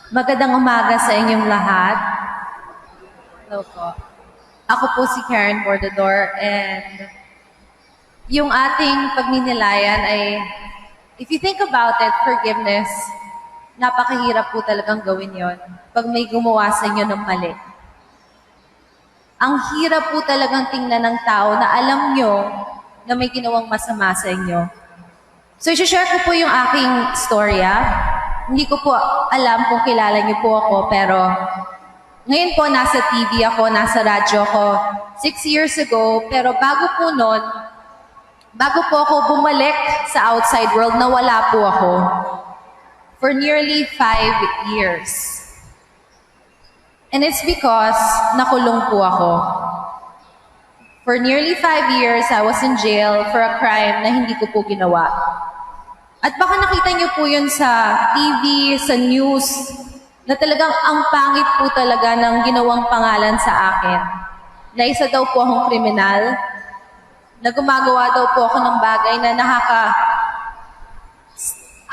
Magandang umaga sa inyong lahat. Hello po. Ako po si Bordador and yung ating pagninalayan ay, if you think about it, forgiveness, napakahirap po talagang gawin yon pag may gumawa sa inyo ng mali. Ang hirap po talagang tingnan ng tao na alam nyo na may ginawang masama sa inyo. So, i-share ko po yung aking storya. Hindi ko po alam kung kilala niyo po ako, pero ngayon po nasa TV ako, nasa radyo ako 6 years ago, pero bago po nun, bago po ako bumalik sa outside world, nawala po ako for nearly 5 years. And it's because nakulong po ako. For nearly 5 years, I was in jail for a crime na hindi ko po ginawa. At baka nakita niyo po yun sa TV, sa news, na talagang ang pangit po talaga ng ginawang pangalan sa akin. Na isa daw po akong kriminal, na gumagawa daw po ako ng bagay na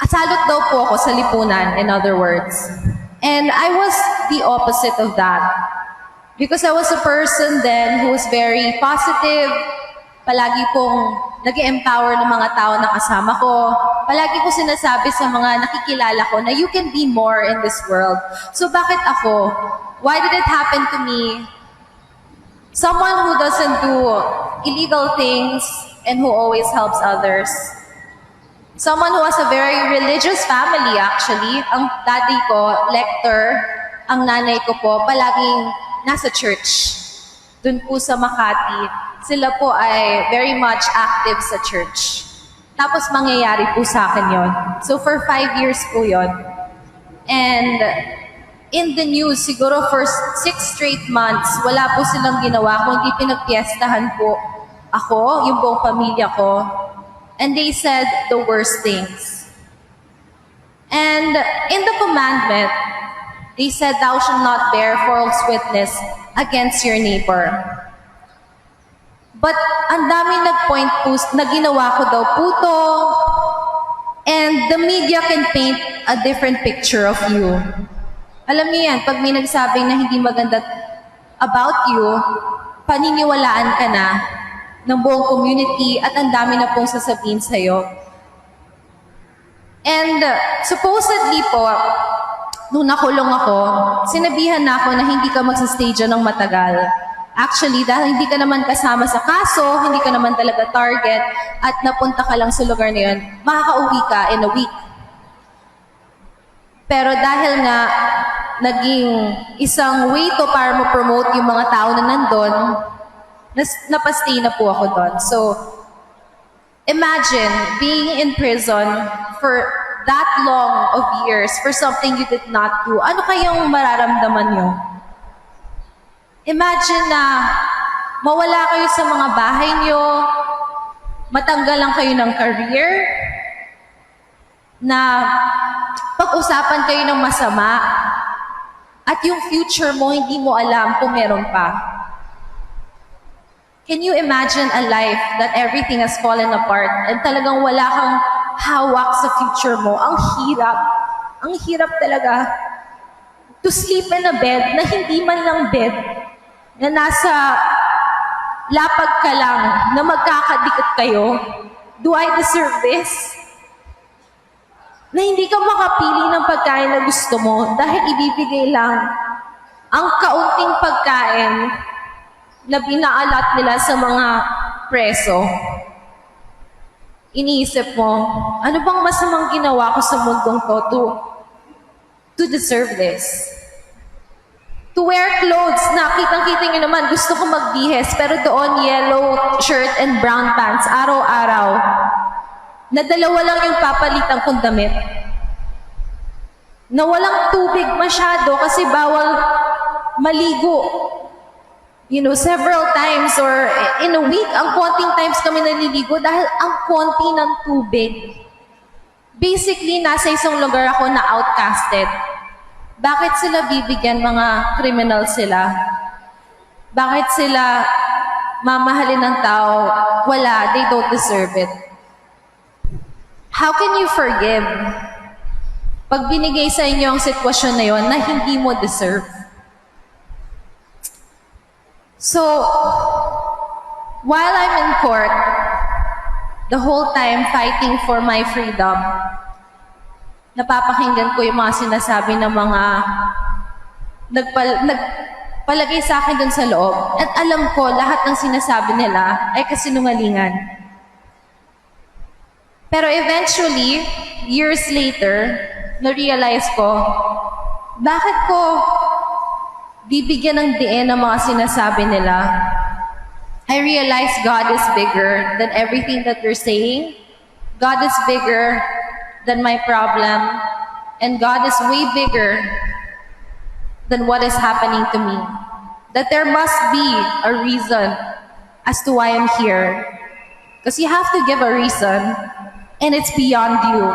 salot daw po ako sa lipunan, in other words. And I was the opposite of that. Because I was a person then who was very positive, palagi pong nag-empower ng mga tao na kasama ko. Palagi ko sinasabi sa mga nakikilala ko na you can be more in this world. So bakit ako? Why did it happen to me? Someone who doesn't do illegal things and who always helps others. Someone who has a very religious family actually. Ang daddy ko, lector. Ang nanay ko po, palaging nasa church. Dun po sa Makati. Sila po ay very much active sa church. Tapos mangyayari po sa akin yon. So for 5 years po yon. And in the news, siguro for 6 straight months, wala po silang ginawa kundi pinagpiestahan po ako, yung buong pamilya ko. And they said the worst things. And in the commandment, they said, "Thou shalt not bear false witness against your neighbor." But ang dami nag-point po na ginawa ko daw puto, and the media can paint a different picture of you. Alam niyo yan, pag may nagsabing na hindi maganda about you, paniniwalaan ka na ng buong community at ang dami na pong sasabihin sa'yo. And supposedly po, nung nakulong ako, sinabihan na ako na hindi ka magsastadya ng matagal. Actually, dahil hindi ka naman kasama sa kaso, hindi ka naman talaga target, at napunta ka lang sa lugar na yun, makakauwi ka in a week. Pero dahil nga, naging isang way to para ma-promote yung mga tao na nandun, napastay na po ako doon. So, imagine being in prison for that long of years for something you did not do. Ano kayang mararamdaman nyo? Imagine na mawala kayo sa mga bahay nyo, matanggalan kayo ng career, na pag-usapan kayo ng masama, at yung future mo, hindi mo alam kung meron pa. Can you imagine a life that everything has fallen apart and talagang wala kang hawak sa future mo? Ang hirap. Ang hirap talaga. To sleep in a bed na hindi man lang bed, na nasa lapag ka lang, na magkakadikit kayo. Do I deserve this? Na hindi ka makapili ng pagkain na gusto mo dahil ibibigay lang ang kaunting pagkain na binaalat nila sa mga preso. Iniisip mo, ano bang masamang ginawa ko sa mundong to deserve this? To wear clothes na kitang-kita nyo naman, gusto ko magbihes, pero doon yellow shirt and brown pants, araw-araw. Na dalawa lang yung papalitan kong damit. Na walang tubig masyado kasi bawal maligo. You know, several times or in a week, ang konting times kami naliligo dahil ang konti ng tubig. Basically, nasa isang lugar ako na outcasted. Bakit sila bibigyan, mga criminal sila? Bakit sila mamahalin ng tao? Wala, they don't deserve it. How can you forgive pag binigay sa inyo ang sitwasyon na yon na hindi mo deserve. So, while I'm in court, the whole time fighting for my freedom, napapakinggan ko yung mga sinasabi ng mga nagpalagay sa akin dun sa loob. At alam ko, lahat ng sinasabi nila ay kasinungalingan. Pero eventually, years later, na-realize ko, bakit ko bibigyan ng diin ang mga sinasabi nila? I realize God is bigger than everything that they're saying. God is bigger than my problem. And God is way bigger than what is happening to me. That there must be a reason as to why I'm here. Because you have to give a reason, and it's beyond you.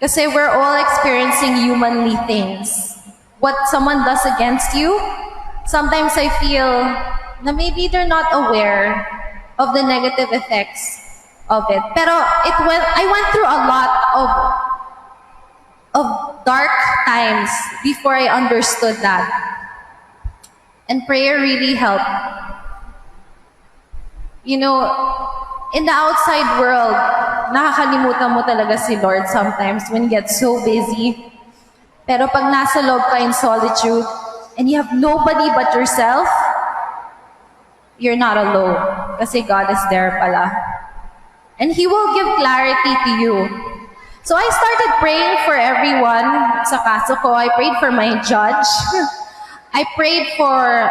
Kasi we're all experiencing humanly things. What someone does against you, sometimes I feel na maybe they're not aware of the negative effects of it. Pero I went through a lot of dark times before I understood that. And prayer really helped. You know, in the outside world, nakakalimutan mo talaga si Lord sometimes when you get so busy. Pero pag nasa loob ka in solitude and you have nobody but yourself, you're not alone. Kasi God is there pala. And He will give clarity to you. So I started praying for everyone sa kaso ko. I prayed for my judge. I prayed for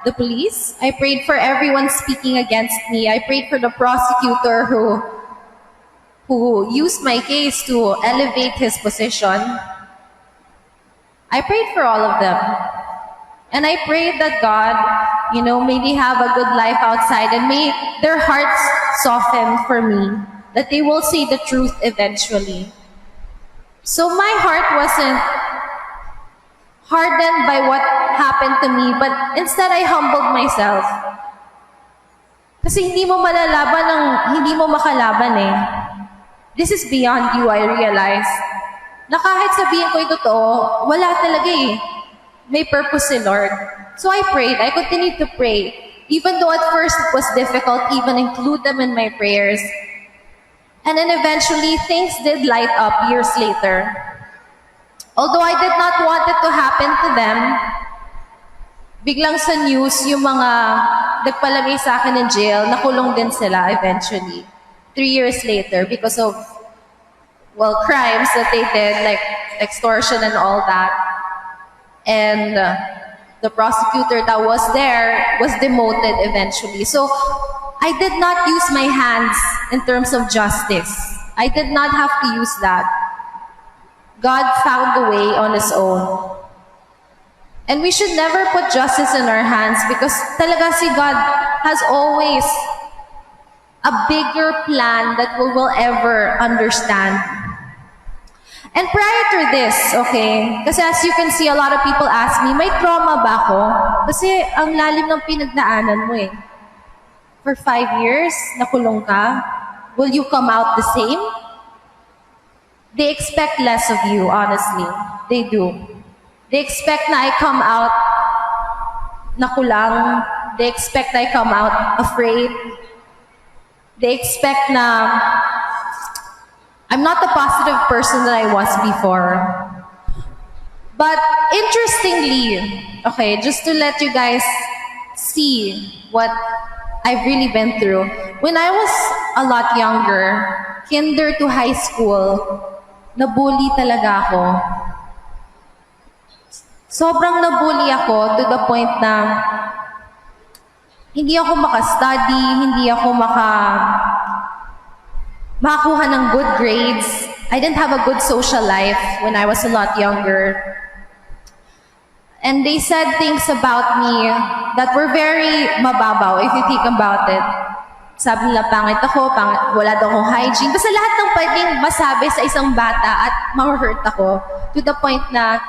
the police. I prayed for everyone speaking against me. I prayed for the prosecutor who used my case to elevate his position. I prayed for all of them. And I prayed that God, may they have a good life outside and may their hearts soften for me, that they will see the truth eventually. So my heart wasn't hardened by what happened to me, but instead I humbled myself. Kasi hindi mo malalaban ng hindi mo makalaban eh. This is beyond you, I realized. Na kahit sabihin ko yung totoo, wala talaga eh. May purpose si Lord. So I prayed. I continued to pray. Even though at first it was difficult, even include them in my prayers. And then eventually, things did light up years later. Although I did not want it to happen to them, biglang sa news, yung mga nagpalagay sa akin in jail, nakulong din sila eventually. 3 years later because of crimes that they did, like extortion and all that. And the prosecutor that was there was demoted eventually. So I did not use my hands in terms of justice. I did not have to use that. God found a way on His own. And we should never put justice in our hands because talaga si God has always a bigger plan that we will ever understand. And prior to this, okay, kasi as you can see, a lot of people ask me, may trauma ba ako? Kasi ang lalim ng pinagdaanan mo eh. For 5 years, nakulong ka, will you come out the same? They expect less of you, honestly. They do. They expect na I come out nakulang. They expect I come out afraid. They expect na I'm not the positive person that I was before. But interestingly, okay, just to let you guys see what I've really been through. When I was a lot younger, kinder to high school, nabully talaga ako. Sobrang nabully ako to the point na hindi ako maka-study, hindi ako makakuha ng good grades. I didn't have a good social life when I was a lot younger. And they said things about me that were very mababaw if you think about it. Sabi nila, pangit ako, wala daw akong hygiene. Basta lahat ng pwedeng masabi sa isang bata at ma-hurt ako to the point na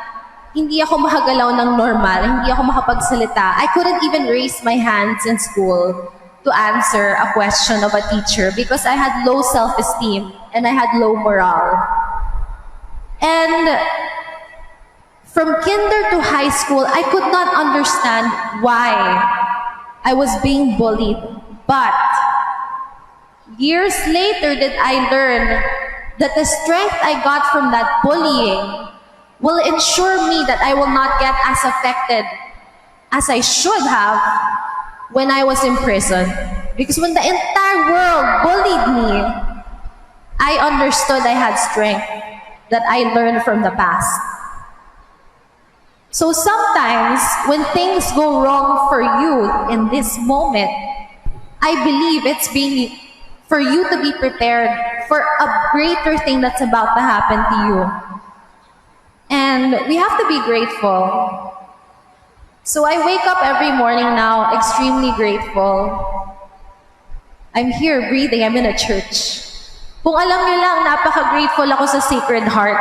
hindi ako makagalaw ng normal, hindi ako makapagsalita. I couldn't even raise my hands in school to answer a question of a teacher because I had low self-esteem and I had low morale. And from kinder to high school, I could not understand why I was being bullied. But years later did I learn that the strength I got from that bullying will ensure me that I will not get as affected as I should have when I was in prison. Because when the entire world bullied me, I understood I had strength that I learned from the past. So sometimes when things go wrong for you in this moment, I believe it's being for you to be prepared for a greater thing that's about to happen to you. And we have to be grateful. So I wake up every morning now extremely grateful. I'm here breathing, I'm in a church. Kung alam niyo lang, napaka-grateful ako sa Sacred Heart.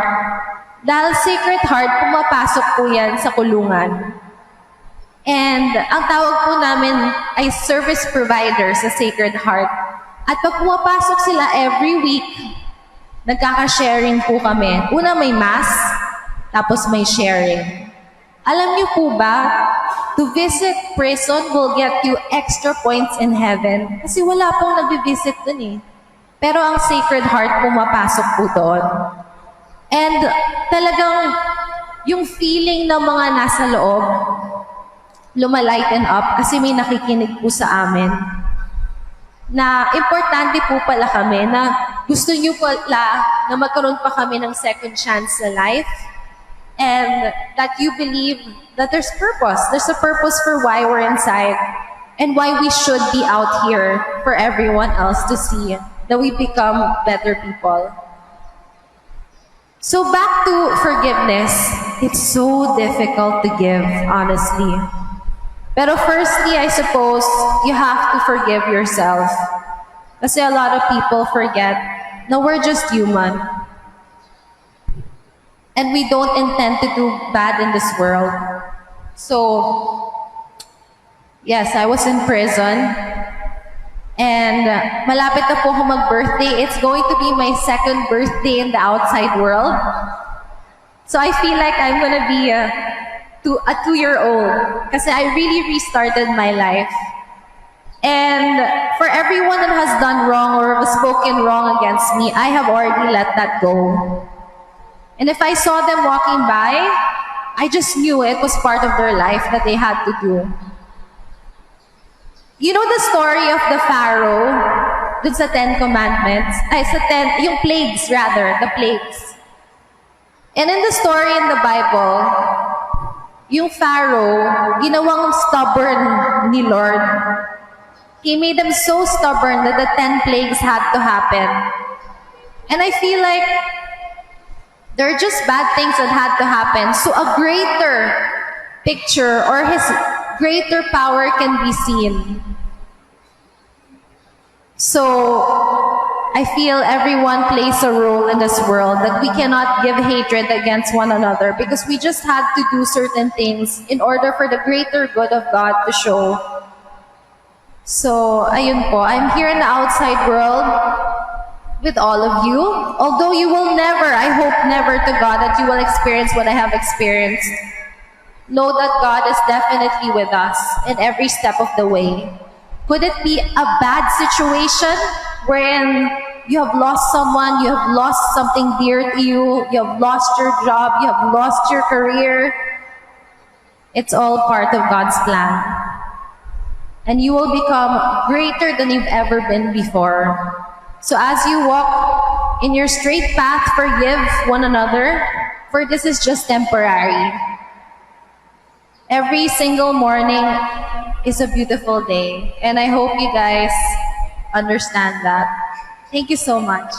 Dahil Sacred Heart, pumapasok po yan sa kulungan. And ang tawag po namin ay service provider sa Sacred Heart. At pag pumapasok sila every week, nagkaka-sharing po kami. Una may mass, tapos may sharing. Alam niyo po ba, to visit prison will get you extra points in heaven. Kasi wala pong nag-visit dun eh. Pero ang Sacred Heart pumapasok po doon. And talagang yung feeling ng mga nasa loob, lumalighten up kasi may nakikinig po sa amin. Na importante po pala kami na gusto nyo pala na magkaroon pa kami ng second chance sa life. And that you believe that there's purpose. There's a purpose for why we're inside and why we should be out here for everyone else to see that we become better people. So back to forgiveness. It's so difficult to give, honestly. Pero firstly, I suppose, you have to forgive yourself. Kasi a lot of people forget na we're just human. And we don't intend to do bad in this world. So, yes, I was in prison. And malapit na po ako mag-birthday. It's going to be my second birthday in the outside world. So I feel like I'm gonna be a 2-year-old. Kasi I really restarted my life. And for everyone that has done wrong or was spoken wrong against me, I have already let that go. And if I saw them walking by, I just knew it was part of their life that they had to do. You know the story of the Pharaoh, dun sa 10 Commandments? Yung plagues rather, the plagues. And in the story in the Bible, yung Pharaoh, ginawang stubborn ni Lord. He made them so stubborn that the 10 plagues had to happen. And I feel like there are just bad things that had to happen. So a greater picture or his greater power can be seen. So I feel everyone plays a role in this world, that we cannot give hatred against one another because we just had to do certain things in order for the greater good of God to show. So, ayun po, I'm here in the outside world with all of you. Although you will never, I hope never to God that you will experience what I have experienced. Know that God is definitely with us in every step of the way. Could it be a bad situation wherein you have lost someone, you have lost something dear to you, you have lost your job, you have lost your career? It's all part of God's plan. And you will become greater than you've ever been before. So as you walk in your straight path, forgive one another, for this is just temporary. Every single morning is a beautiful day, and I hope you guys understand that. Thank you so much.